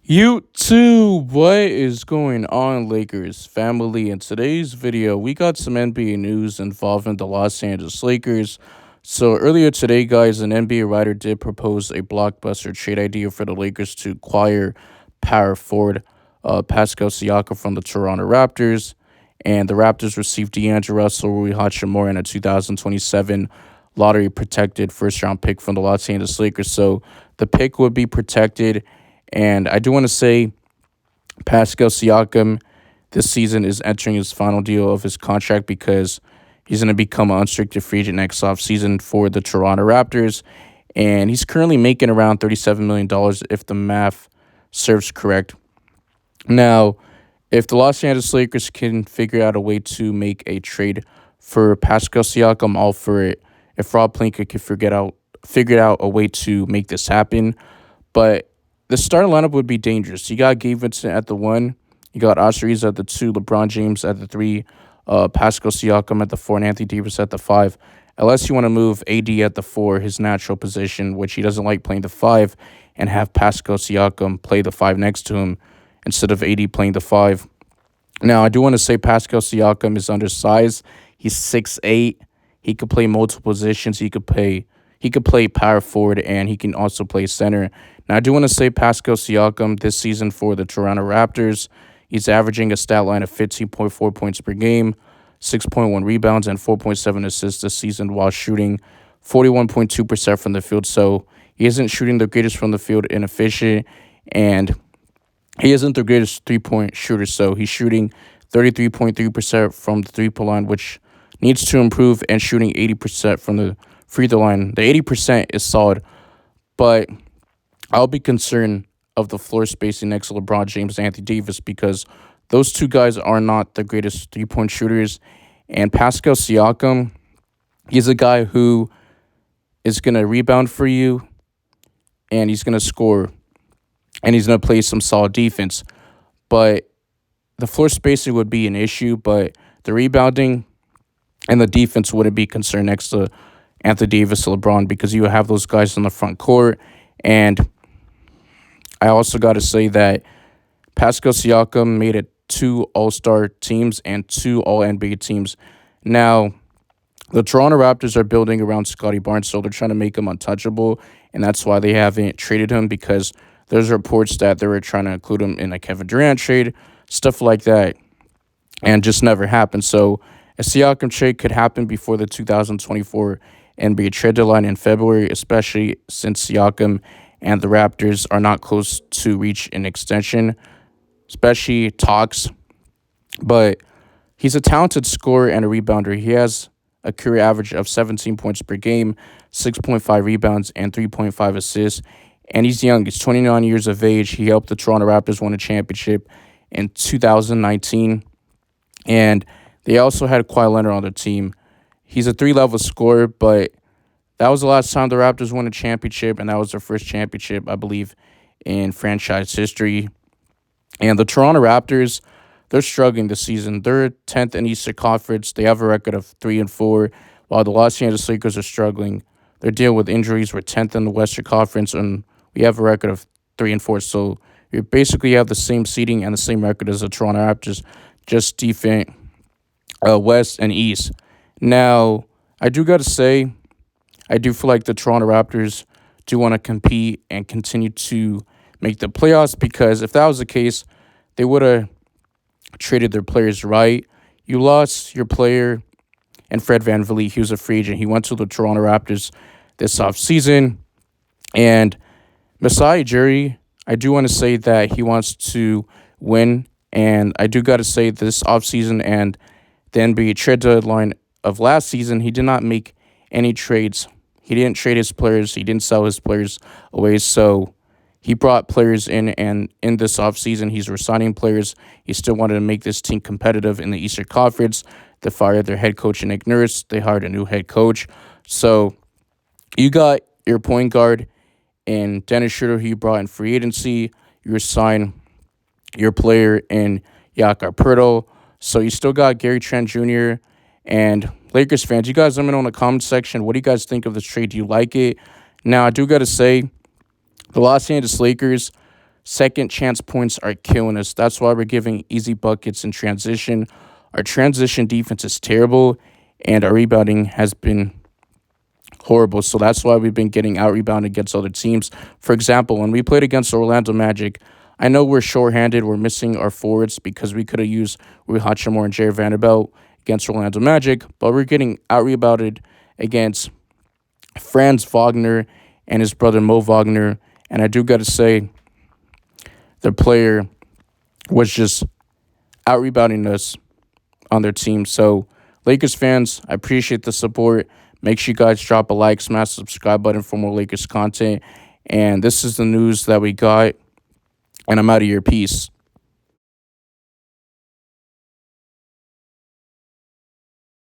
YouTube, what is going on, Lakers family? In today's video, we got some NBA news involving the Los Angeles Lakers. So earlier today, guys, an NBA writer did propose a blockbuster trade idea for the Lakers to acquire power forward Pascal Siakam from the Toronto Raptors. And the Raptors received D'Angelo Russell, Rui Hachimura, and a 2027 lottery protected first round pick from the Los Angeles Lakers. So the pick would be protected. And I do want to say Pascal Siakam this season is entering his final deal of his contract because he's going to become an unrestricted free agent next offseason for the Toronto Raptors. And he's currently making around $37 million if the math serves correct. Now, if the Los Angeles Lakers can figure out a way to make a trade for Pascal Siakam, all for it. If Rob Pelinka can figure out a way to make this happen. But the starting lineup would be dangerous. You got Gabe Vincent at the 1. You got Oscar at the 2. LeBron James at the 3. Pascal Siakam at the 4. And Anthony Davis at the 5. Unless you want to move AD at the 4, his natural position, which he doesn't like playing the 5, and have Pascal Siakam play the 5 next to him instead of AD playing the 5. Now, I do want to say Pascal Siakam is undersized. He's 6'8". He could play multiple positions. He could play power forward, and he can also play center. Now, I do want to say Pascal Siakam this season for the Toronto Raptors, he's averaging a stat line of 15.4 points per game, 6.1 rebounds, and 4.7 assists this season while shooting 41.2% from the field. So he isn't shooting the greatest from the field, inefficient, and he isn't the greatest three-point shooter. So he's shooting 33.3% from the three-point line, which needs to improve, and shooting 80% from the free throw line. The 80% is solid, but I'll be concerned of the floor spacing next to LeBron James and Anthony Davis because those two guys are not the greatest three-point shooters. And Pascal Siakam, he's a guy who is going to rebound for you, and he's going to score, and he's going to play some solid defense. But the floor spacing would be an issue, but the rebounding and the defense wouldn't be concerned next to Anthony Davis or LeBron because you have those guys on the front court. And I also got to say that Pascal Siakam made it 2 All-Star teams and 2 All-NBA teams. Now, the Toronto Raptors are building around Scottie Barnes, so they're trying to make him untouchable, and that's why they haven't traded him because there's reports that they were trying to include him in a Kevin Durant trade, stuff like that, and just never happened. So a Siakam trade could happen before the 2024 NBA trade deadline in February, especially since Siakam and the Raptors are not close to reach an extension, especially talks. But he's a talented scorer and a rebounder. He has a career average of 17 points per game, 6.5 rebounds, and 3.5 assists. And he's young. He's 29 years of age. He helped the Toronto Raptors win a championship in 2019. And they also had Kawhi Leonard on their team. He's a 3-level scorer, but that was the last time the Raptors won a championship, and that was their first championship, I believe, in franchise history. And the Toronto Raptors, they're struggling this season. They're 10th in Eastern Conference. They have a record of 3-4, while the Los Angeles Lakers are struggling. They're dealing with injuries. We're 10th in the Western Conference, and we have a record of 3-4. So you basically have the same seeding and the same record as the Toronto Raptors, just defense, West and East. Now, I do got to say, I do feel like the Toronto Raptors do want to compete and continue to make the playoffs because if that was the case, they would have traded their players right. You lost your player and Fred VanVleet. He was a free agent. He went to the Toronto Raptors this offseason. And Masai Ujiri, I do want to say that he wants to win. And I do got to say this offseason and the NBA trade deadline of last season, he did not make any trades. He didn't trade his players. He didn't sell his players away. So he brought players in, and in this offseason, he's resigning players. He still wanted to make this team competitive in the Eastern Conference. They fired their head coach, Nick Nurse. They hired a new head coach. So you got your point guard in Dennis Schroeder, who you brought in free agency. You resign your player in Jakob Poeltl. So you still got Gary Trent Jr. And Lakers fans, you guys let me know in the comment section. What do you guys think of this trade? Do you like it? Now, I do got to say, the Los Angeles Lakers second chance points are killing us. That's why we're giving easy buckets in transition. Our transition defense is terrible, and our rebounding has been horrible. So that's why we've been getting out rebounded against other teams. For example, when we played against Orlando Magic, I know we're shorthanded. We're missing our forwards because we could have used Hachimura and Vanderbilt against Orlando Magic, but we're getting out rebounded against Franz Wagner and his brother Mo Wagner. And I do got to say, the player was just out rebounding us on their team. So, Lakers fans, I appreciate the support. Make sure you guys drop a like, smash the subscribe button for more Lakers content. And this is the news that we got. And I'm out of here. Peace.